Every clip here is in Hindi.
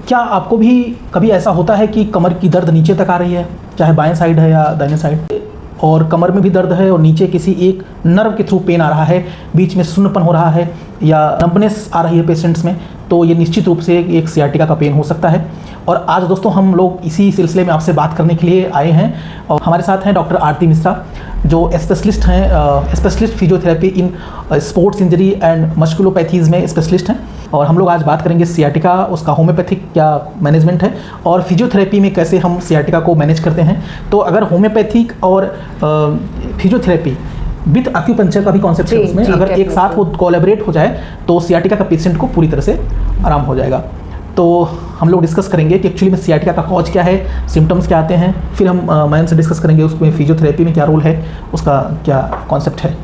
क्या आपको भी कभी ऐसा होता है कि कमर की दर्द नीचे तक आ रही है, चाहे बाएं साइड है या दाहिने साइड, और कमर में भी दर्द है और नीचे किसी एक नर्व के थ्रू पेन आ रहा है, बीच में शून्यपन हो रहा है या नंबनेस आ रही है पेशेंट्स में, तो ये निश्चित रूप से एक सियाटिका का पेन हो सकता है। और आज दोस्तों हम लोग इसी सिलसिले में आपसे बात करने के लिए आए हैं और हमारे साथ हैं डॉक्टर आरती मिश्रा, जो स्पेशलिस्ट हैं, specialist physiotherapy in sports injury and musculopathies में स्पेशलिस्ट हैं। और हम लोग आज बात करेंगे सियाटिका, उसका होम्योपैथिक क्या मैनेजमेंट है और फिजियोथेरेपी में कैसे हम सियाटिका को मैनेज करते हैं। तो अगर होम्योपैथिक और फिजियोथेरेपी विद एक्यूपंक्चर का भी कॉन्सेप्ट है उसमें, अगर एक साथ वो कोलैबोरेट हो जाए तो सियाटिका का पेशेंट को पूरी तरह से आराम हो जाएगा। तो हम लोग डिस्कस करेंगे कि एक्चुअली में सियाटिका का कॉज क्या है, सिम्टम्स क्या आते हैं, फिर हम मैम से डिस्कस करेंगे उसमें फिजियोथेरेपी में क्या रोल है, उसका क्या कॉन्सेप्ट है,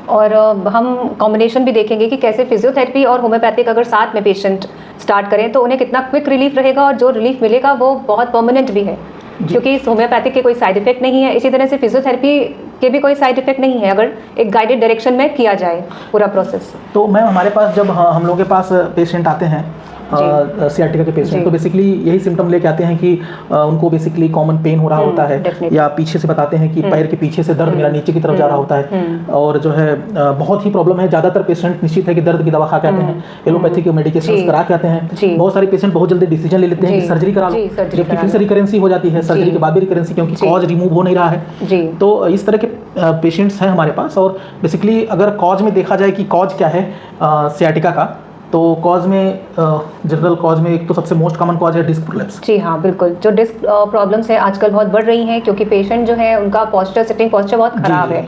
और हम कॉम्बिनेशन भी देखेंगे कि कैसे फिजियोथेरेपी और होम्योपैथिक अगर साथ में पेशेंट स्टार्ट करें तो उन्हें कितना क्विक रिलीफ रहेगा और जो रिलीफ मिलेगा वो बहुत परमानेंट भी है, क्योंकि इस होम्योपैथिक के कोई साइड इफेक्ट नहीं है। इसी तरह से फिजियोथेरेपी के भी कोई साइड इफेक्ट नहीं है अगर एक गाइडेड डायरेक्शन में किया जाए पूरा प्रोसेस। तो मैम हमारे पास जब हम लोगों के पास पेशेंट आते हैं सियाटिका के पेशेंट, तो बेसिकली यही सिम्टम लेके आते हैं कि उनको बेसिकली कॉमन पेन हो रहा होता है, या पीछे से बताते हैं कि पैर के पीछे से दर्द मेरा नीचे की तरफ जा रहा होता है, और जो है बहुत ही प्रॉब्लम है। ज़्यादातर पेशेंट निश्चित है कि दर्द की दवा खा के आते हैं, एलोपैथी के मेडिकेशन करा के आते हैं। बहुत सारे पेशेंट बहुत जल्दी डिसीजन ले लेते हैं कि सर्जरी करा लो, जबकि फिर से रिकरेंसी हो जाती है सर्जरी के बाद भी रिकरेंसी, क्योंकि कॉज रिमूव हो नहीं रहा है। तो इस तरह के पेशेंट्स हैं हमारे पास। और बेसिकली अगर कॉज में देखा जाए कि कॉज क्या है सियाटिका का, तो कॉज में जनरल कॉज में एक तो सबसे मोस्ट कॉमन कॉज है डिस्क प्रोलैप्स। जी हाँ, बिल्कुल। जो डिस्क प्रॉब्लम्स है आजकल बहुत बढ़ रही हैं, क्योंकि पेशेंट जो है उनका पोस्चर, सिटिंग पोस्चर बहुत खराब है।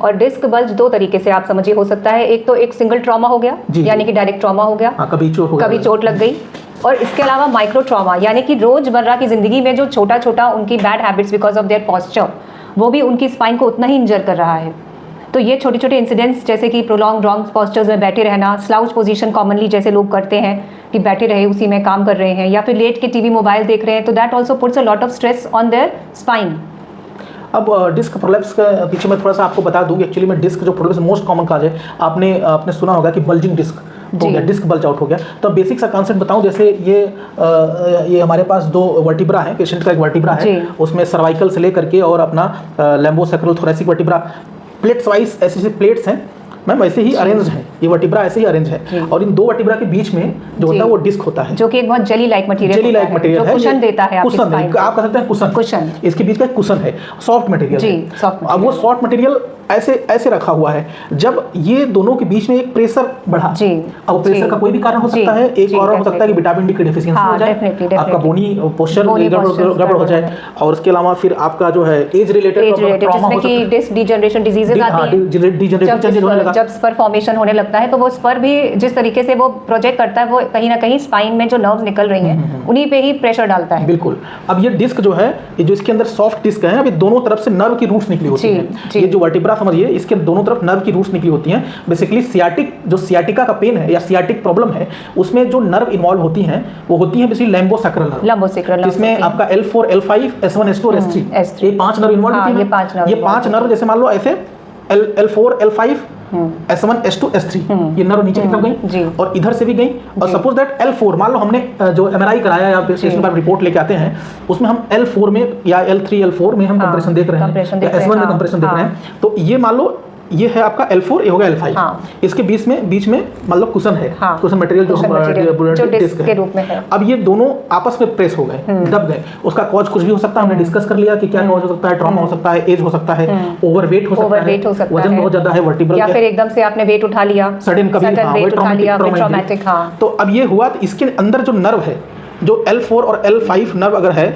और डिस्क बल्ज दो तरीके से आप समझिए हो सकता है। एक तो एक सिंगल ट्रॉमा हो गया, यानी कि डायरेक्ट ट्रॉमा हो गया, कभी चोट लग गई, और इसके अलावा माइक्रो ट्रॉमा, यानी कि रोजमर्रा की जिंदगी में जो छोटा छोटा उनकी bad habits because of their posture, वो भी उनकी स्पाइन को उतना ही इंजर कर रहा है। तो ये छोटे छोटे इंसिडेंट्स, जैसे कि प्रोलॉन्ग रॉन्ग पोस्चर्स में बैठे रहना, स्लाउच पोजीशन कॉमनली जैसे लोग करते हैं कि बैठे रहे उसी में काम कर रहे हैं, या फिर लेट के टीवी मोबाइल देख रहे हैं, तो that also puts a lot of stress on their spine. अब डिस्क प्रोलैप्स के पीछे मैं थोड़ा सा आपको बता दूं कि एक्चुअली में डिस्क जो प्रोलैप्स मोस्ट कॉमन काज है, आपने सुना होगा कि बल्जिंग डिस्क हो गया, डिस्क बल्ज आउट हो गया। तो बेसिक सा कॉन्सेप्ट बताऊं, जैसे ये हमारे पास दो वर्टिब्रा है, पेशेंट का एक वर्टिब्रा है, उसमें सर्वाइकल से लेकर के और अपना लैम्बोसैक्रल थोरैसिक वर्टिब्रा प्लेट्स वाइज ऐसे प्लेट्स हैं मैम, वैसे ही अरेंज है, ये वर्टिब्रा ऐसे ही अरेंज है, और इन दो वर्टिब्रा के बीच में जो होता है वो डिस्क होता है, जो कि एक बहुत जेली लाइक मटेरियल है, कुशन देता है, कुशन आप कह सकते हैं, कुशन इसके बीच का कुशन है, सॉफ्ट मटेरियल। अब वो सॉफ्ट मटेरियल ऐसे रखा हुआ है, जब ये दोनों के बीच में एक प्रेशर बढ़ा, अब प्रेशर का कोई भी कारण हो सकता है, एक और हो सकता है कि विटामिन डी की डेफिशिएंसी हो जाए, आपका बोनी पोस्चर गड़बड़ हो जाए, और उसके अलावा फिर आपका जो है एज रिलेटेड ट्रॉमा हो सकता है, डिस्क डीजनरेशन डिजीजेस आती हैं, जब स्पर फॉर्मेशन होने लगता है, तो वो स्पर भी जिस तरीके से वो प्रोजेक्ट करता है, वो कहीं ना कहीं स्पाइन में जो नर्व्स निकल रही हैं उन्हीं पे ही प्रेशर डालता है। बिल्कुल। अब ये डिस्क जो है, ये जो इसके अंदर सॉफ्ट डिस्क है, अब ये दोनों तरफ से नर्व की रूट्स निकली होती हैं, ये जो वर्टिब्रा समझिए, इसके दोनों तरफ नर्व की रूट्स निकली होती हैं। बेसिकली सियाटिका का पेन है या सियाटिक प्रॉब्लम है, उसमें जो नर्व इन्वॉल्व होती हैं वो होती हैं बेसिकली लैम्बोसैक्रल नर्व, जिसमें आपका L4, L5, S1, S2 और S3 ये 5 नर्व इन्वॉल्व होती हैं। ये 5 नर्व जैसे मान लो ऐसे L4, L5, S1, S2, S3 ये नर्व नीचे की तरफ गई और इधर से भी गई, और सपोज दैट L4 मान लो हमने जो MRI कराया या पेशेंट का रिपोर्ट लेके आते हैं, उसमें हम L4 में या L3, L4 में हम कंप्रेशन देख रहे हैं, S1 में कंप्रेशन देख रहे हैं, तो ये मान लो ये है आपका L4, ये होगा L5, इसके बीच में मान लो कुशन है, कुशन मटेरियल जो डिस्क के रूप में है। अब ये दोनों आपस में प्रेस हो गए, दब गए, उसका कॉज कुछ भी हो सकता है, हमने डिस्कस कर लिया कि क्या कॉज हो सकता है, ट्रॉमा हो सकता है, एज हो सकता है, ओवरवेट हो सकता है, वजन बहुत ज्यादा है वर्टिब्रल, या फिर एकदम से आपने वेट उठा लिया, सडन ट्रॉमेटिक। तो अब ये हुआ, इसके अंदर जो नर्व है, जो L4 और L5 नर्व अगर है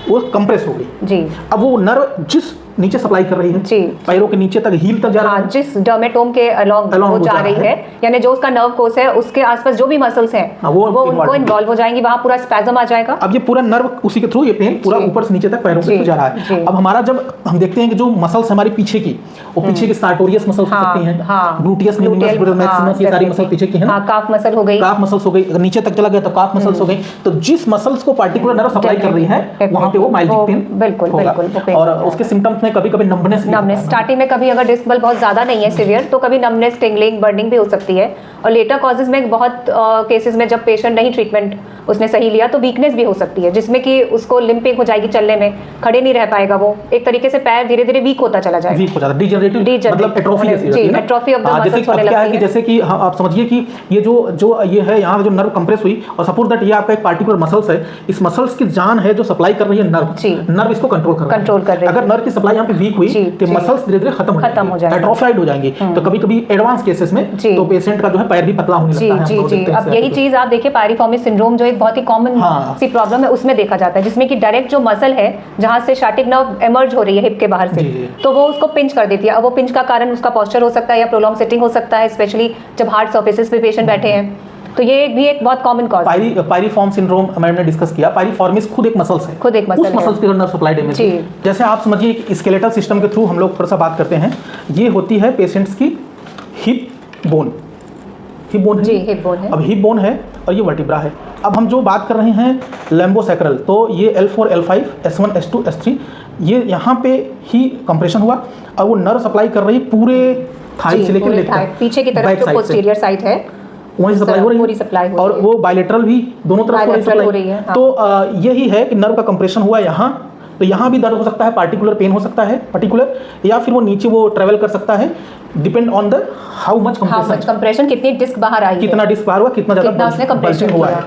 वो कंप्रेस हो गई। अब वो नर्व जिस नीचे सप्लाई कर रही है, पैरों के नीचे तक, हील तक जा रहा है, जिस डर्मेटोम के अलोंग वो जा रही है, यानी जो उसका नर्व कोर्स है उसके आसपास जो भी मसल्स हैं वो उनको इन्वॉल्व हो जाएंगी, वहां पूरा स्पैज़म आ जाएगा। अब ये पूरा नर्व उसी के थ्रू ये पेन पूरा ऊपर से नीचे तक पैरों पे जा रहा है। अब हमारा जब हम देखते हैं कि जो मसल्स हमारी पीछे की, वो पीछे की सार्टोरियस मसल्स हो सकती हैं, ग्लूटियस मैक्सिमस, ये सारी मसल पीछे की हैं, काफ मसल हो गई, काफ मसल्स हो गई, अगर नीचे तक चला गया तो काफ मसल्स हो गई। तो जिस मसल्स को पार्टिकुलर नर्व सप्लाई कर रही है वहां पे वो माइल्ड पेन बिल्कुल। और उसके सिम्टम्स में में कभी-कभी नंबनेस स्टार्टिंग में कभी अगर डिस्क बल्ज बहुत ज़्यादा नहीं है सिवियर तो कभी नंबनेस, टिंगलिंग, बर्निंग भी हो सकती है। और लेटर कॉजेज में बहुत केसेस में जब पेशेंट नहीं ट्रीटमेंट उसने सही लिया तो वीकनेस भी हो सकती है, जिसमें कि उसको लिम्पिंग हो जाएगी, चलने में खड़े नहीं रह पाएगा, वो एक तरीके से पैर धीरे धीरे वीक होता चला जाएगा, वीक हो जाता है, डिजनरेटिव मतलब atrophy atrophy of the muscles होने लगती है। है। जैसे कि आप समझिए कि ये जो ये है यहाँ जो नर्व कंप्रेस हुई और सपोज दैट ये आपका एक पार्टिकुलर मसल्स है, इस मसल्स की जान है जो सप्लाई कर रही है नर्व इसको कंट्रोल कर रही है। अगर नर्व की सप्लाई यहाँ पे वीक हुई तो मसल्स धीरे धीरे खत्म हो जाएंगे, एट्रोफाइड हो जाएंगे। तो कभी-कभी एडवांस केसेस में तो पेशेंट का जो है पैर भी पतला होने लगता है। जी। अब यही चीज आप देखिए पायरिफॉर्मिस सिंड्रोम जो एक बहुत ही कॉमन सी प्रॉब्लम है उसमें देखा जाता है, जिसमें कि डायरेक्ट जो मसल है जहां से शाटिक नर्व एमर्ज हो रही है हिप के बाहर से, तो वो उसको पिंच कर देती है। अब वो पिंच का कारण उसका पोस्चर हो सकता है या प्रोलॉन्ग सिटिंग हो सकता है, स्पेशली जब हार्ड सर्फेसेस पे पेशेंट बैठे हैं, तो ये भी एक बहुत कॉमन कॉज है। पायरिफॉर्म सिंड्रोम मैंने ने डिस्कस किया। पायरिफॉर्मिस खुद एक मसल्स है, उस मसल्स के नर्व सप्लाई डैमेज। जैसे आप समझिए कि स्केलेटल सिस्टम के थ्रू हम लोग थोड़ा सा बात करते हैं, ये होती है पेशेंट्स की हिप बोन है। अब हिप बोन है और ये वर्टिब्रा है। अब हम जो बात कर रहे हैं लैम्बोसैक्रल, तो ये L4, L5, S1, S2, S3 ये यहाँ पे ही कंप्रेशन हुआ और वो नर्व सप्लाई कर रही है पूरे थाई से लेकर पीछे की तरफ जो पोस्टीरियर साइड है वहीं सप्लाई हो रही है और वो बायलेटरल भी दोनों तरफ हो रही है। तो यही है कि नर्व का कंप्रेशन हुआ यहाँ, तो यहाँ भी दर्द हो सकता है, पार्टिकुलर पेन हो सकता है पर्टिकुलर, या फिर वो नीचे वो ट्रेवल कर सकता है, depend on the how much compression, कितनी डिस्क बाहर आई, कितना डिस्क बाहर हुआ, कितना ज़्यादा कंप्रेशन हुआ है।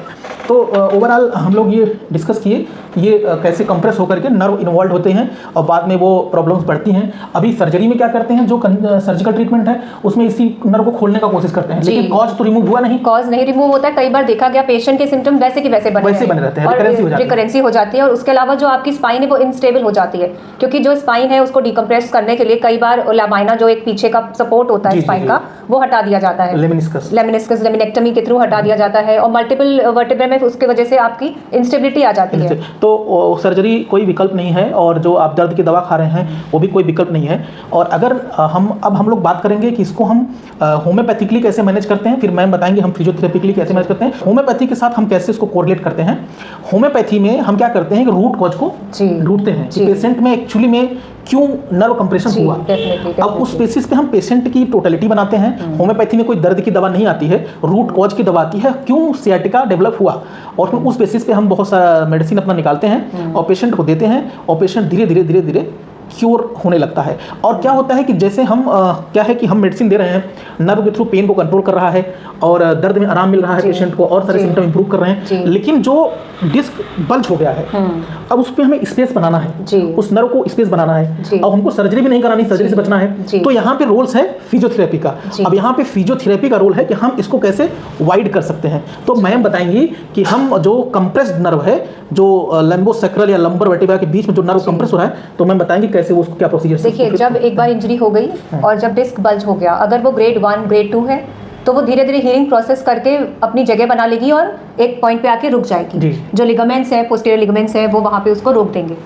तो ओवरऑल हम लोग ये डिस्कस किए ये कैसे कंप्रेस होकर के नर्व इन्वॉल्व होते हैं और बाद में वो प्रॉब्लम्स बढ़ती हैं। अभी सर्जरी में क्या करते हैं, जो सर्जिकल ट्रीटमेंट है उसमें इसी नर्व को खोलने का कोशिश करते हैं, लेकिन कॉज तो रिमूव हुआ नहीं, कॉज नहीं रिमूव होता है। कई बार देखा गया पेशेंट के सिम्टम वैसे के वैसे बने रहते हैं, रिकरेंसी हो जाती है। और उसके अलावा जो आपकी स्पाइन है वो इनस्टेबल हो जाती है, क्योंकि जो स्पाइन है उसको डिकम्प्रेस करने के लिए कई बार लैमाइना जो एक पीछे का सपोर्ट होता है स्पाइन का, वो हटा दिया जाता है, लेमिनिस्कस के थ्रू हटा दिया जाता है, और मल्टीपल वर्टेब्रा में उसके वजह से आपकी इंस्टेबिलिटी आ जाती है। तो सर्जरी कोई विकल्प नहीं है और जो आप दर्द की दवा खा रहे हैं वो भी कोई विकल्प नहीं है। और अगर हम लोग बात करेंगे कि इसको हम होम्योपैथिकली कैसे मैनेज करते हैं, फिर मैम बताएंगे हम फिजियोथेरेपी के लिए कैसे मैनेज करते हैं। होम्योपैथी के साथ हम कैसे इसको कोरिलेट करते हैं। होम्योपैथी में हम क्या करते हैं कि रूट कॉज को ढूंढते हैं कि पेशेंट में एक्चुअली में क्यों नर्व कंप्रेशन हुआ। अब उस बेसिस पे हम पेशेंट की टोटलिटी बनाते हैं। होम्योपैथी में कोई दर्द की दवा नहीं आती है, रूट कॉज की दवा आती है, क्यों सियाटिका डेवलप हुआ, और फिर उस बेसिस पे हम बहुत सारा मेडिसिन अपना निकालते हैं और पेशेंट को देते हैं और पेशेंट धीरे धीरे क्योर होने लगता है। और क्या होता है कि जैसे हम क्या है कि हम मेडिसिन दे रहे हैं, नर्व के थ्रू पेन को कंट्रोल कर रहा है और दर्द में आराम मिल रहा है पेशेंट को, और सारे सिम्टम इंप्रूव कर रहे हैं, लेकिन जो डिस्क बल्ज हो गया है अब उस पर हमें स्पेस बनाना है, उस नर्व को स्पेस बनाना है। अब हमको सर्जरी भी नहीं करानी, सर्जरी से बचना है, तो यहाँ पे रोल्स है फिजियोथेरेपी का। अब यहाँ पे फिजियोथेरेपी का रोल है कि हम इसको कैसे वाइड कर सकते हैं। तो मैम बताएंगी कि हम जो कंप्रेस्ड नर्व है, जो लैम्बोसैक्रल या लंबर वर्टिब्रा के बीच में जो नर्व कंप्रेस हो रहा है, तो मैम बताएंगे कैसे वो उसको क्या प्रोसीजर। देखिए, जब एक बार इंजरी हो गई और जब डिस्क बल्ज हो गया, अगर वो ग्रेड 1 ग्रेड 2 है तो वो धीरे धीरे हीलिंग प्रोसेस करके अपनी जगह बना लेगी और एक पॉइंट पे आके रुक जाएगी। जो लिगामेंट्स हैं, पोस्टीरियर लिगामेंट्स हैं, वो वहाँ पे उसको रोक देंगे।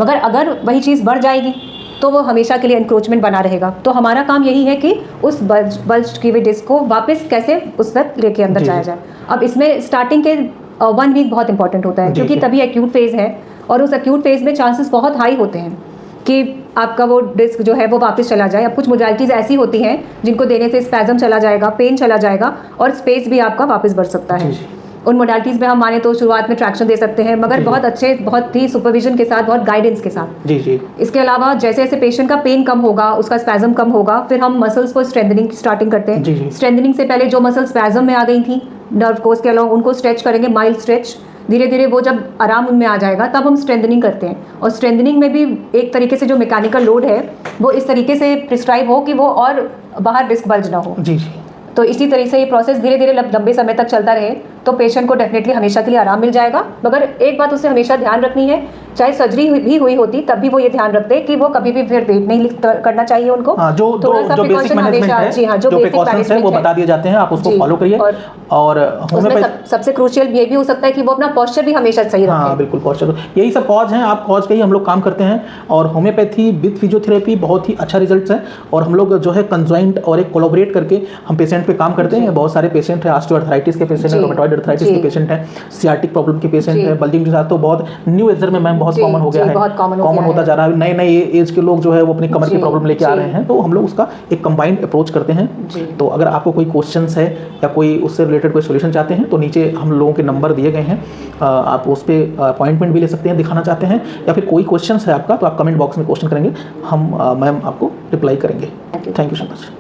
मगर अगर वही चीज़ बढ़ जाएगी तो वो हमेशा के लिए इंक्रोचमेंट बना रहेगा। तो हमारा काम यही है कि उस बल्ज की हुई डिस्क को वापस कैसे उस तक लेके अंदर जाया जाए। अब इसमें स्टार्टिंग के 1 वीक बहुत इंपॉर्टेंट होता है, क्योंकि तभी एक्यूट फेज है और उस एक्यूट फेज में चांसेस बहुत हाई होते हैं कि आपका वो डिस्क जो है वो वापस चला जाए। अब कुछ मोडालिटीज़ ऐसी होती हैं जिनको देने से स्पैज़म चला जाएगा, पेन चला जाएगा और स्पेस भी आपका वापस बढ़ सकता है। उन मोडालिटीज़ में हम माने तो शुरुआत में ट्रैक्शन दे सकते हैं, मगर बहुत अच्छे, बहुत ही सुपरविजन के साथ, बहुत गाइडेंस के साथ। इसके अलावा जैसे जैसे पेशेंट का पेन कम होगा, उसका स्पैज़म कम होगा, फिर हम मसल्स को स्ट्रेंथनिंग की स्टार्टिंग करते हैं। स्ट्रेंथनिंग से पहले जो मसल स्पैज़म में आ गई थी नर्व को, उसके अलावा उनको स्ट्रेच करेंगे, माइल्ड स्ट्रेच। धीरे धीरे वो जब आराम उनमें आ जाएगा तब हम स्ट्रेंथनिंग करते हैं। और स्ट्रेंथनिंग में भी एक तरीके से जो मैकेनिकल लोड है वो इस तरीके से प्रिस्क्राइब हो कि वो और बाहर डिस्क बल्ज ना हो। तो इसी तरह से ये प्रोसेस धीरे धीरे लंबे समय तक चलता रहे तो पेशेंट को डेफिनेटली हमेशा के लिए आराम मिल जाएगा। मगर एक बात उसे हमेशा ध्यान रखनी है, चाहे सर्जरी भी हुई होती तब भी वो ये ध्यान रखते हैं कि वो कभी भी फिर वेट नहीं करना चाहिए उनको। जो बेसिक मैनेजमेंट है, जो प्रिकॉशंस है वो बता दिए जाते हैं, आप उसको फॉलो करिए। और सबसे क्रूशियल ये भी हो सकता है कि वो अपना पोस्चर भी हमेशा सही रखे। हाँ बिल्कुल, पोस्चर यही सब कॉज हैं, आप कॉज पे ही हम लोग काम करते हैं। और होम्योपैथी विद फिजियोथेरेपी बहुत ही अच्छा रिजल्ट है। और हम लोग जो है कंजॉइंट और एक कोलैबोरेट करके हम पेशेंट पे काम करते हैं। बहुत सारे पेशेंट हैं, ऑस्टियोआर्थराइटिस के पेशेंट हैं, रोमेटॉइड आर्थराइटिस के पेशेंट हैं, सियाटिक प्रॉब्लम के पेशेंट हैं, बल्जिंग के साथ। तो बहुत न्यू एजर में मैम बहुत जी, कॉमन हो गया जी, है, बहुत कॉमन कॉमन होता जा रहा है। नए नए एज के लोग जो है वो अपनी कमर की जी, प्रॉब्लम लेके आ जी। रहे हैं, तो हम लोग उसका एक कंबाइंड अप्रोच करते हैं। जी। तो अगर आपको कोई क्वेश्चंस है या कोई उससे रिलेटेड कोई सोल्यूशन चाहते हैं तो नीचे हम लोगों के नंबर दिए गए हैं, आप उस पर अपॉइंटमेंट भी ले सकते हैं, दिखाना चाहते हैं, या फिर कोई क्वेश्चन है आपका तो आप कमेंट बॉक्स में क्वेश्चन करेंगे, हम मैम आपको रिप्लाई करेंगे। Thank you so much.